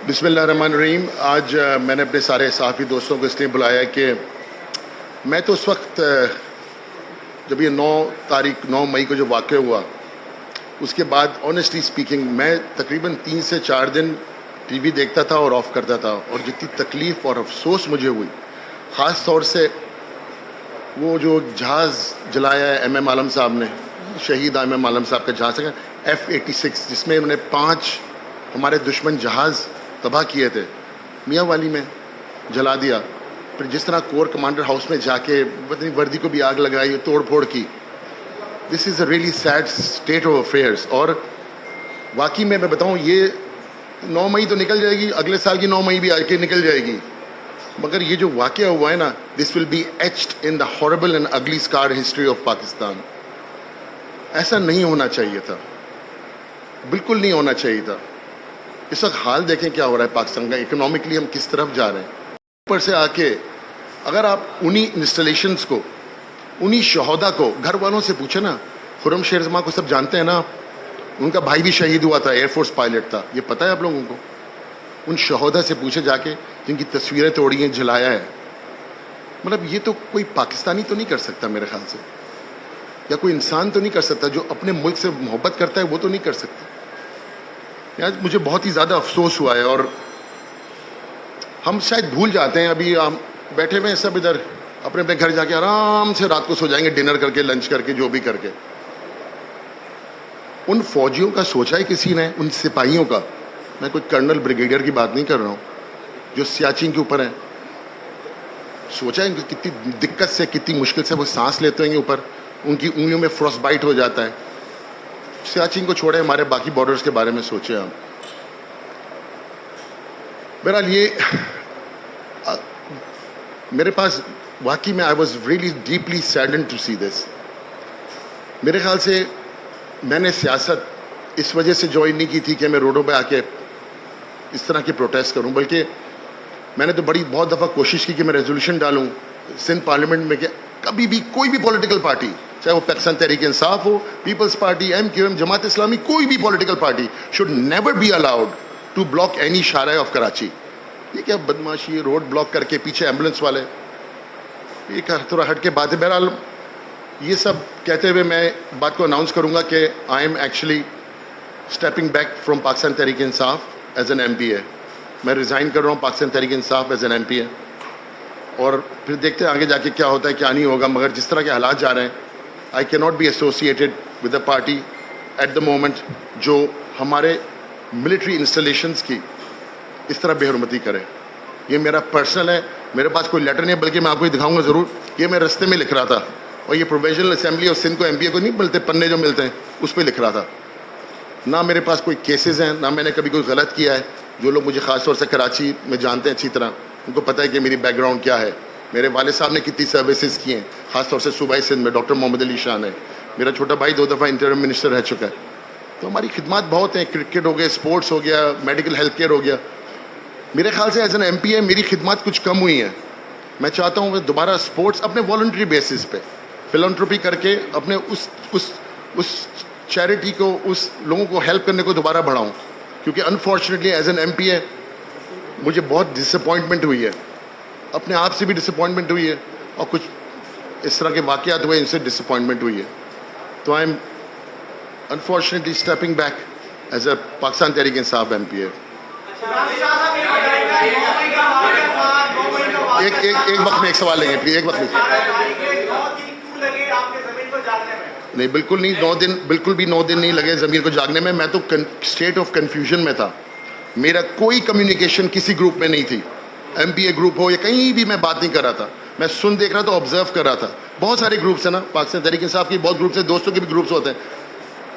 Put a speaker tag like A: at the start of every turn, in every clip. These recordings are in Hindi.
A: बिस्मिल्लाहिर्रहमानिर्रहीम। आज मैंने अपने सारे सहाफ़ी दोस्तों को इसलिए बुलाया कि मैं तो उस वक्त जब ये 9 मई को जो वाक़या हुआ उसके बाद ऑनेस्टली स्पीकिंग मैं तकरीबन 3 से 4 दिन टीवी देखता था और ऑफ़ करता था, और जितनी तकलीफ़ और अफसोस मुझे हुई, ख़ास तौर से वो जो जहाज़ जलाया है एम आलम साहब ने, शहीद एम आलम साहब का जहाज़ है F-86, जिसमें उन्होंने 5 हमारे दुश्मन जहाज़ तबाह किए थे, मियाँ वाली में जला दिया। फिर जिस तरह कोर कमांडर हाउस में जाके पता वर्दी को भी आग लगाई, तोड़ फोड़ की। This is a really sad state of affairs. और वाकई में मैं बताऊँ, ये 9 मई तो निकल जाएगी, अगले साल की 9 मई भी आके निकल जाएगी, मगर ये जो वाकया हुआ है ना, this will be etched in the horrible and अगली स्कार हिस्ट्री ऑफ पाकिस्तान। ऐसा नहीं होना चाहिए था, बिल्कुल नहीं होना चाहिए था। इस वक्त हाल देखें क्या हो रहा है पाकिस्तान का, इकोनॉमिकली हम किस तरफ जा रहे हैं। ऊपर से आके अगर आप उन्हीं इंस्टॉलेशंस को, उन्हीं शहदा को, घर वालों से पूछे ना, खुर्रम शेर जमा को सब जानते हैं ना, उनका भाई भी शहीद हुआ था, एयरफोर्स पायलट था, ये पता है आप लोगों को। उन शहदा से पूछे जाके जिनकी तस्वीरें तोड़ी हैं, जलाया है। मतलब ये तो कोई पाकिस्तानी तो नहीं कर सकता मेरे ख्याल से, या कोई इंसान तो नहीं कर सकता जो अपने मुल्क से मोहब्बत करता है, वो तो नहीं कर सकता। यार मुझे बहुत ही ज़्यादा अफसोस हुआ है, और हम शायद भूल जाते हैं, अभी हम बैठे हुए हैं सब इधर अपने अपने घर जाके आराम से रात को सो जाएंगे, डिनर करके, लंच करके, जो भी करके। उन फौजियों का सोचा है किसी ने, उन सिपाहियों का, मैं कोई कर्नल ब्रिगेडियर की बात नहीं कर रहा हूँ, जो सियाचिन के ऊपर है, सोचा है कितनी दिक्कत से, कितनी मुश्किल से वो सांस लेते होंगे ऊपर, उनकी उंगलियों में फ्रॉस्ट बाइट हो जाता है। सियाचिन को छोड़े, हमारे बाकी बॉर्डर्स के बारे में सोचे हम। बहरहाल ये मेरे पास वाकई में I was really deeply saddened to see this. मेरे ख्याल से मैंने सियासत इस वजह से ज्वाइन नहीं की थी कि मैं रोडों पे आके इस तरह के प्रोटेस्ट करूं, बल्कि मैंने तो बहुत दफ़ा कोशिश की कि मैं रेजोल्यूशन डालूं सिंध पार्लियामेंट में कि कभी भी कोई भी पॉलिटिकल पार्टी, चाहे वो पाकिस्तान तहरीक इंसाफ हो, people's party, MQM, Jamaat Islami, कोई भी political party should never be allowed to block any शारा ऑफ कराची। ये क्या बदमाशी है, रोड ब्लॉक करके पीछे एम्बुलेंस वाले, ये थोड़ा हट के बात है। बहरहाल ये सब कहते हुए मैं बात को अनाउंस करूंगा कि I am actually stepping back from Pakistan Tehreek Insaf as an MPA। मैं रिज़ाइन कर रहा हूँ Pakistan Tehreek Insaf as an MPA, और फिर देखते हैं आगे जाके क्या होता है क्या नहीं होगा। मगर जिस तरह के हालात जा रहे हैं, आई can not be associated with a party at the moment जो हमारे मिलिट्री इंस्टॉलेशंस की इस तरह बेहरमती करे। ये मेरा पर्सनल है, मेरे पास कोई लेटर नहीं है, बल्कि मैं आपको ये दिखाऊंगा ज़रूर। ये मैं रास्ते में लिख रहा था, और ये प्रोविजनल असेंबली और सिंध को MPA को नहीं मिलते पन्ने जो मिलते हैं, उस पर लिख रहा था। ना मेरे पास कोई केसेस हैं, ना मैंने कभी कोई गलत किया है। जो लोग मुझे ख़ास तौर से कराची में जानते हैं अच्छी तरह, उनको पता है कि मेरी बैकग्राउंड क्या है। मेरे वाले साहब ने कितनी सर्विसेज की हैं, ख़ास तौर से सूबाई सिंध में डॉक्टर मोहम्मद अली शाह ने। मेरा छोटा भाई 2 दफ़ा इंटरिम मिनिस्टर रह चुका है। तो हमारी खिदमत बहुत हैं, क्रिकेट हो गया, स्पोर्ट्स हो गया, मेडिकल हेल्थ केयर हो गया। मेरे ख्याल से एज एन MPA मेरी खिदमत कुछ कम हुई है। मैं चाहता हूँ दोबारा स्पोर्ट्स अपने वॉलंटरी बेसिस पे फिलंथ्रोपी करके अपने उस चैरिटी को, उस लोगों को हेल्प करने को दोबारा बढ़ाऊँ, क्योंकि अनफॉर्चुनेटली एज एन MPA मुझे बहुत डिसअपॉइंटमेंट हुई है, अपने आप से भी डिसअपॉइंटमेंट हुई है, और कुछ इस तरह के वाक़यात हुए, इनसे डिसअपॉइंटमेंट हुई है। तो I am unfortunately stepping back as a Pakistan Tehreek Insaf MPA। एक वक्त में एक सवाल लेंगे प्लीज, एक वक्त में। नहीं, बिल्कुल नहीं, 9 दिन, बिल्कुल भी 9 दिन नहीं लगे ज़मीर को जागने में। मैं तो स्टेट ऑफ कन्फ्यूजन में था। मेरा कोई कम्युनिकेशन किसी ग्रुप में नहीं थी, MPA ग्रुप हो या कहीं भी मैं बात नहीं कर रहा था। मैं सुन देख रहा था, ऑब्जर्व कर रहा था। बहुत सारे ग्रुप्स हैं ना, पाकिस्तान तहरीक इंसाफ की बहुत ग्रुप्स हैं, दोस्तों के भी ग्रुप्स होते हैं।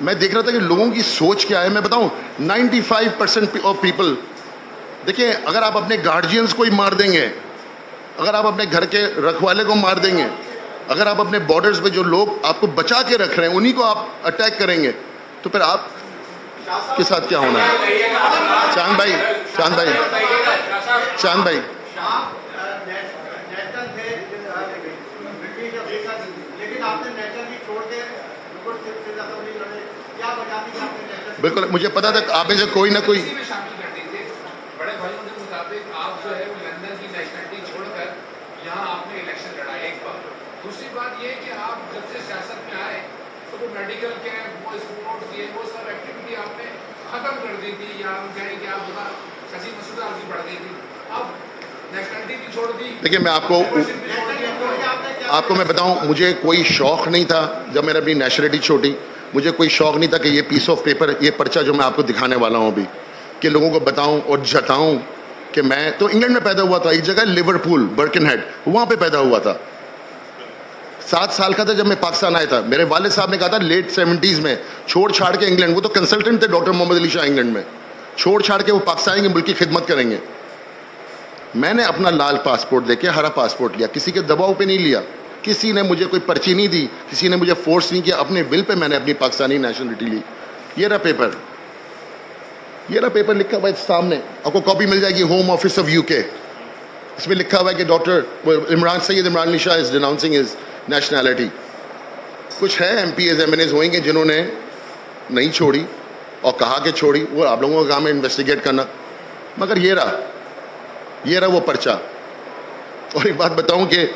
A: मैं देख रहा था कि लोगों की सोच क्या है। मैं बताऊं, 95% ऑफ पीपल, देखिए, अगर आप अपने गार्जियंस को ही मार देंगे, अगर आप अपने घर के रखवाले को मार देंगे, अगर आप अपने बॉर्डर्स पे जो लोग आपको बचा के रख रहे हैं उन्हीं को आप अटैक करेंगे, तो फिर आप के साथ क्या होना है? चांद भाई, बिल्कुल मुझे पता था आप में से कोई ना कोई
B: बात ये है कि आप जब से सियासत में आए तो वो मेडिकल कैंप, वो स्पोर्ट्स, ये वो सब एक्टिविटी आपने खत्म कर दी थी, या हम कहें कि आप बता हंसी मसूदा आपकी बढ़ गई थी, अब नेशनलिटी भी छोड़ दी।
A: देखिए मैं आपको मैं बताऊं, मुझे कोई शौक नहीं था जब मैंने अपनी नेशनलिटी छोड़ी। मुझे कोई शौक नहीं था कि ये पीस ऑफ पेपर, ये पर्चा जो मैं आपको दिखाने वाला हूं अभी, कि लोगों को बताऊं और जताऊं कि मैं तो इंग्लैंड में पैदा हुआ था, एक जगह लिवरपूल, बर्किनहेड, वहां पे पैदा हुआ था। 7 साल का था जब मैं पाकिस्तान आया था। मेरे वाले साहब ने कहा था लेट 70s में छोड़ छाड़ के इंग्लैंड, वो तो कंसल्टेंट थे डॉक्टर मोहम्मद अली शाह इंग्लैंड में, छोड़ छाड़ के वो पाकिस्तान आएंगे, मुल्क की खिदमत करेंगे। मैंने अपना लाल पासपोर्ट देके हरा पासपोर्ट लिया, किसी के दबाव पे नहीं लिया, किसी ने मुझे कोई पर्ची नहीं दी, किसी ने मुझे फोर्स नहीं किया, अपने विल पे मैंने अपनी पाकिस्तानी नेशनलिटी ली। ये रहा पेपर, ये रहा पेपर लिखा हुआ है सामने, आपको कॉपी मिल जाएगी, होम ऑफिस ऑफ यूके। इसमें लिखा हुआ है कि doctor Imran Syed Imran Ali Shah is denouncing his nationality. कुछ है एमपीएज एमएनएज होंगे जिन्होंने नहीं छोड़ी और कहा कि छोड़ी, वो आप लोगों का काम है इन्वेस्टिगेट करना, मगर ये रहा वो पर्चा। और एक बात बताऊं कि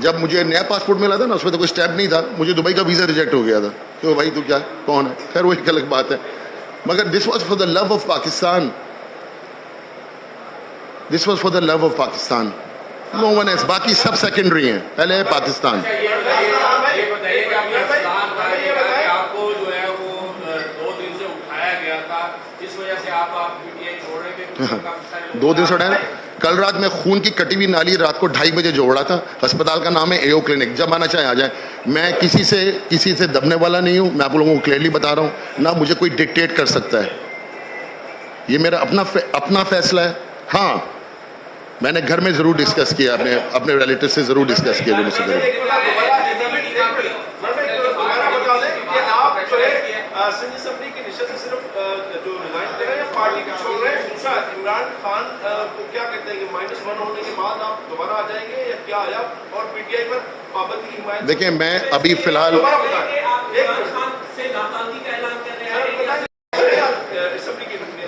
A: जब मुझे नया पासपोर्ट मिला था ना, उसमें तो कोई स्टैम्प नहीं था, मुझे दुबई का वीज़ा रिजेक्ट हो गया था। तो भाई तू क्या कौन है, खैर वो एक अलग बात है, मगर this was for the love of Pakistan, this was for the love of Pakistan, no one else. बाकी सब सेकेंडरी हैं, पहले है पाकिस्तान।
B: आपको जो है वो 2 दिन से उठाया गया था, जिस वजह से आप पीटीआई छोड़ रहे थे।
A: 2 दिन से उठाया। कल रात में खून की कटी हुई नाली रात को 2:30 बजे जोड़ा था। अस्पताल का नाम है एओ क्लिनिक, जब आना चाहे आ जाए। मैं किसी से दबने वाला नहीं हूँ, मैं आप लोगों को क्लियरली बता रहा हूँ, ना मुझे कोई डिक्टेट कर सकता है, ये मेरा अपना फैसला है। हाँ, मैंने घर में जरूर डिस्कस किया, अपने रिलेटिव से जरूर डिस्कस किया जो मुझसे करें।
C: इमरान खान को क्या कहते हैं कि -1 होने के बाद आप दोबारा आ जाएंगे या क्या आया, और पीटीआई पर पाबंदी की हिमायत?
A: देखिए मैं अभी फिलहाल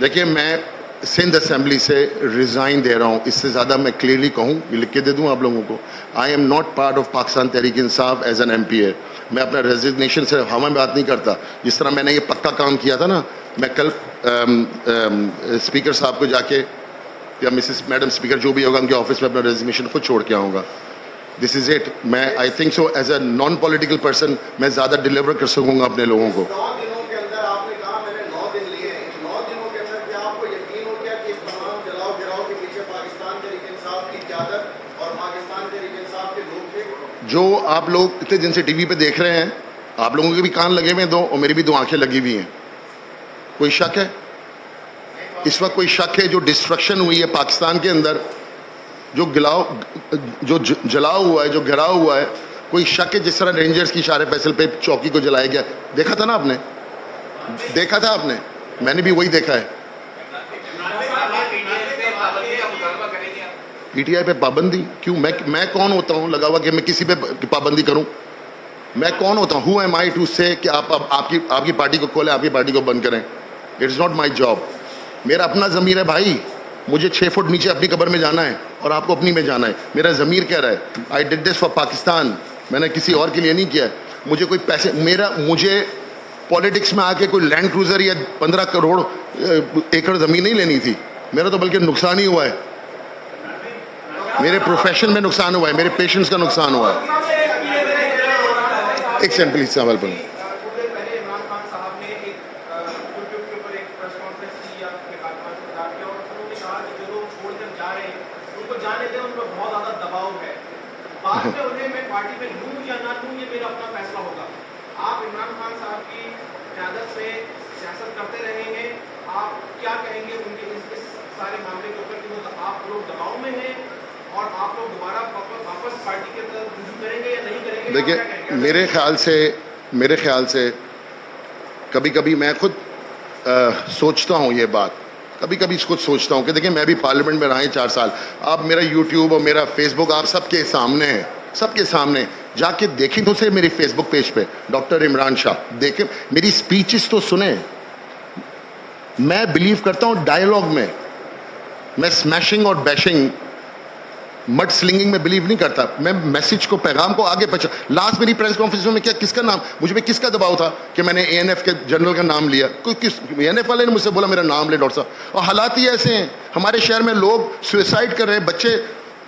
A: देखिए मैं सिंध असेंबली से रिजाइन दे रहा हूँ। इससे ज़्यादा मैं क्लियरली कहूँ, लिख के दे दूँ आप लोगों को, I am not part of Pakistan Tehreek Insaf as an MPA। मैं अपना रेजिग्नेशन से हवा में बात नहीं करता। जिस तरह मैंने ये पक्का काम किया था ना, मैं कल स्पीकर साहब को जाके या मिसेस मैडम स्पीकर जो भी होगा उनके ऑफिस में अपना रेजिग्नेशन खुद छोड़ के आऊँगा। This is it. मैं I think so as a non political person मैं ज़्यादा डिलीवर कर सकूँगा अपने लोगों को। जो आप लोग इतने दिन से टीवी पे देख रहे हैं, आप लोगों के भी कान लगे हुए हैं 2 और मेरी भी 2 आंखें लगी हुई हैं। कोई शक है इस वक्त? कोई शक है? जो डिस्ट्रक्शन हुई है पाकिस्तान के अंदर, जो जलाव हुआ है, जो घिराव हुआ है, कोई शक है? जिस तरह रेंजर्स की इशारे फैसल पे चौकी को जलाया गया, देखा था ना आपने, देखा था आपने, मैंने भी वही देखा है। पीटीआई पे पाबंदी क्यों? मैं कौन होता हूँ लगा हुआ कि मैं किसी पे पाबंदी करूं? मैं कौन होता हूँ? हु एम आई टू से कि आप आपकी पार्टी को खोलें, आपकी पार्टी को बंद करें? It is not my job. मेरा अपना ज़मीर है भाई, मुझे 6 फुट नीचे अपनी कब्र में जाना है और आपको अपनी में जाना है। मेरा ज़मीर कह रहा है I did this for Pakistan, मैंने किसी और के लिए नहीं किया। मुझे कोई पैसे, मुझे पॉलिटिक्स में आके कोई लैंड क्रूज़र या 15 करोड़ एकड़ ज़मीन नहीं लेनी थी। मेरा तो बल्कि नुकसान ही हुआ है, मेरे प्रोफेशन में नुकसान हुआ है, मेरे पेशेंट्स का नुकसान हुआ है। एक सेकंड प्लीज सवाल पर।
C: आप इमरान खान साहब की क़यादत से सियासत करते रहेंगे, आप क्या कहेंगे उनके इस सारे मामले के ऊपर कि वो आप लोग दबाव में हैं और आप लोग दोबारा वापस पार्टी के तरफ रुजू करेंगे या नहीं करेंगे?
A: देखिए मेरे ख्याल से कभी कभी मैं खुद सोचता हूँ ये बात, कभी कभी खुद सोचता हूँ कि देखिए मैं भी पार्लियामेंट में रहा है 4 साल। आप मेरा यूट्यूब और मेरा फेसबुक आप सबके सामने है, सबके सामने जाके देखें तो से मेरी फेसबुक पेज पे डॉक्टर इमरान शाह देखें, मेरी स्पीचेस तो सुने। मैं बिलीव करता हूँ डायलॉग में, मैं स्मैशिंग और बैशिंग मड स्लिंगिंग में बिलीव नहीं करता मैं, मैसेज को, पैगाम को आगे पहुंचा। लास्ट मेरी प्रेस कॉन्फ्रेंस में क्या, किसका नाम, मुझ पे किसका दबाव था कि मैंने एएनएफ के जनरल का नाम लिया? कोई किस एएनएफ वाले ने मुझसे बोला मेरा नाम ले डॉक्टर साहब। और हालात ही ऐसे हैं, हमारे शहर में लोग सुसाइड कर रहे हैं, बच्चे,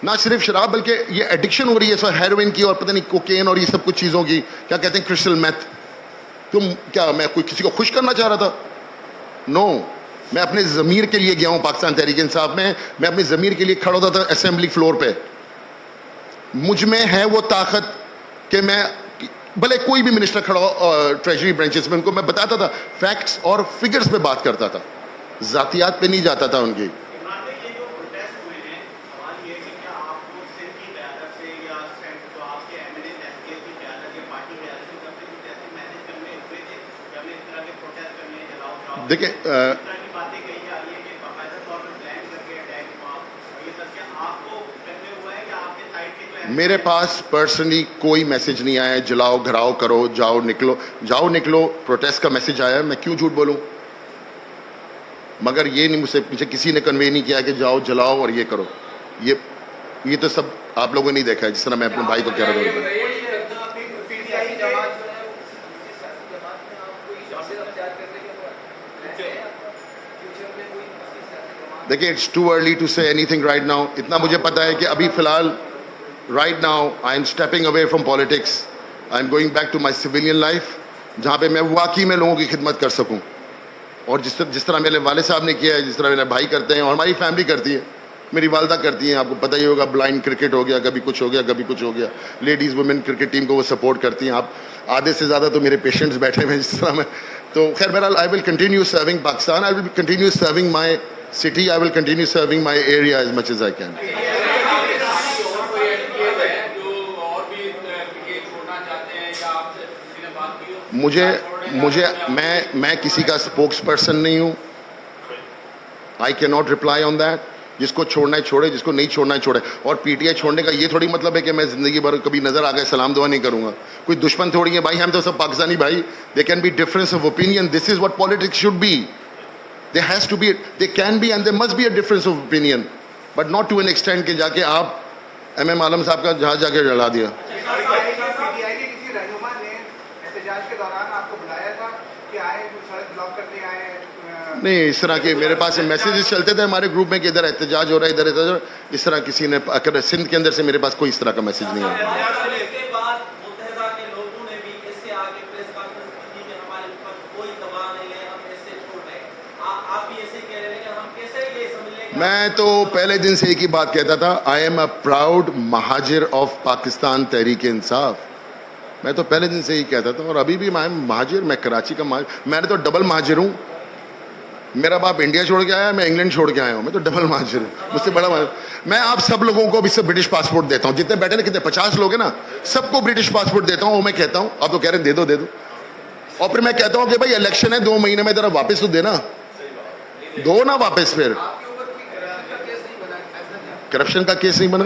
A: ना सिर्फ शराब बल्कि ये एडिक्शन हो रही है सर, हेरोइन की और पता नहीं कोकेन और ये सब कुछ चीज़ों की, क्या कहते हैं, क्रिस्टल मैथ। तुम क्या, मैं कोई किसी को खुश करना चाह रहा था? नो, मैं अपने ज़मीर के लिए गया हूँ पाकिस्तान तहरीक इंसाफ में। मैं अपने ज़मीर के लिए खड़ा होता था असेंबली फ्लोर पे। मुझ में है वो ताकत कि मैं, भले कोई भी मिनिस्टर खड़ा हो ट्रेजरी ब्रांचेस में, उनको मैं बताता था, फैक्ट्स और फिगर्स पे बात करता था, जातियात पे नहीं जाता था उनकी।
C: इमरान भाई, ये जो प्रोटेस्ट हुए हैं, सवाल ये है कि क्या आपको सिंध की क़यादत से या जो आपके एमएनए एसकेएस की क़यादत या पार्टी की क़यादत से कब से कुछ ऐसे मैसेज करने हुए थे कि हमें इस तरह के प्रोटेस्ट करने हैं, जलाओ
A: देखिए,
C: इस तरह की बातें कही जा रही है कि बाकायदा तौर पर प्लान करके अटैक हुआ, और ये सब क्या आपको करने हुआ है या आपके साइड के जो
A: मेरे पास पर्सनली कोई मैसेज नहीं आया है जलाओ घराओ करो जाओ निकलो प्रोटेस्ट का मैसेज आया है। मैं क्यों झूठ बोलूं? मगर ये नहीं, मुझे किसी ने कन्वे नहीं किया कि जाओ जलाओ और ये करो। ये तो सब आप लोगों ने नहीं देखा है, जिस तरह मैं अपने भाई को कह रहा हूँ। देखिए, it's too early to say anything right now. इतना मुझे पता है कि अभी फिलहाल right now I am stepping away from politics, I am going back to my civilian life, जहाँ पे मैं वाकई में लोगों की खिदमत कर सकूँ। और जिस तरह मेरे वाले साहब ने किया है, जिस तरह मेरे भाई करते हैं और हमारी फैमिली करती है, मेरी वालदा करती हैं, आपको पता ही होगा, ब्लाइंड क्रिकेट हो गया, कभी कुछ हो गया, कभी कुछ हो गया। लेडीज़ वुमेन क्रिकेट टीम को वो सपोर्ट करती हैं। आप आधे से ज़्यादा तो मेरे पेशेंट्स बैठे हुए हैं जिस तरह में। तो खैर बहरहाल, I will continue serving Pakistan, I will continue serving my city, I will continue serving my area as much as I can. मैं किसी का स्पोक्स पर्सन नहीं हूँ। I can not reply on that. जिसको छोड़ना है छोड़े, जिसको नहीं छोड़ना है छोड़े। और पीटीआई छोड़ने का ये थोड़ी मतलब है कि मैं जिंदगी भर कभी नजर आ गए सलाम दुआ नहीं करूंगा। कोई दुश्मन थोड़ी है भाई, हम तो सब पाकिस्तानी भाई। They can be difference of opinion, this is what politics should be. There has to be, there can be and there must be a difference of opinion, but not to an extent कि जाके आप MM आलम साहब का जहाज जाके जला दिया।
D: पीटीआई के किसी रहनुमा ने एहतजाज के दौरान आपको बुलाया था कि आए, सड़क ब्लॉक करने आए?
A: नहीं, इस तरह के मेरे पास मैसेजेस चलते थे हमारे ग्रुप में कि इधर एहतजाज हो रहा है, इधर एहतजाज। इस तरह किसी ने, अगर सिंध के अंदर से मेरे पास कोई इस तरह का मैसेज नहीं आया। मैं तो पहले दिन से एक ही बात कहता था, I am a proud Muhajir of Pakistan Tehreek Insaf. मैं तो पहले दिन से ही कहता था और अभी भी मैं महाजिर, मैं कराची का महाजिर, मैंने तो डबल महाजिर हूँ। मेरा बाप इंडिया छोड़ के आया, मैं इंग्लैंड छोड़ के आया हूँ, मैं तो डबल महाजिर हूँ, मुझसे बड़ा महाजिर। मैं आप सब लोगों को अभी से ब्रिटिश पासपोर्ट देता हूँ, जितने बैठे ना, कितने 50 लोग हैं ना, सबको ब्रिटिश पासपोर्ट देता हूँ। मैं कहता हूँ, आप तो कह रहे हैं दे दो। और फिर मैं कहता हूँ कि भाई इलेक्शन है 2 महीने में, जरा वापस तो देना, दो ना वापस। फिर करप्शन का केस नहीं बना,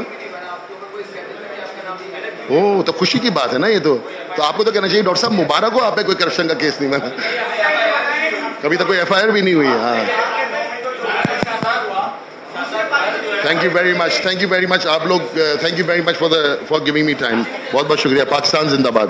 A: ओ तो खुशी की बात है ना ये तो आपको तो कहना चाहिए डॉक्टर साहब मुबारक हो, आप पे कोई करप्शन का केस नहीं बना, कभी तक कोई FIR भी नहीं हुई है। हाँ, थैंक यू वेरी मच आप लोग, thank you very much for giving me time. बहुत बहुत शुक्रिया। पाकिस्तान जिंदाबाद।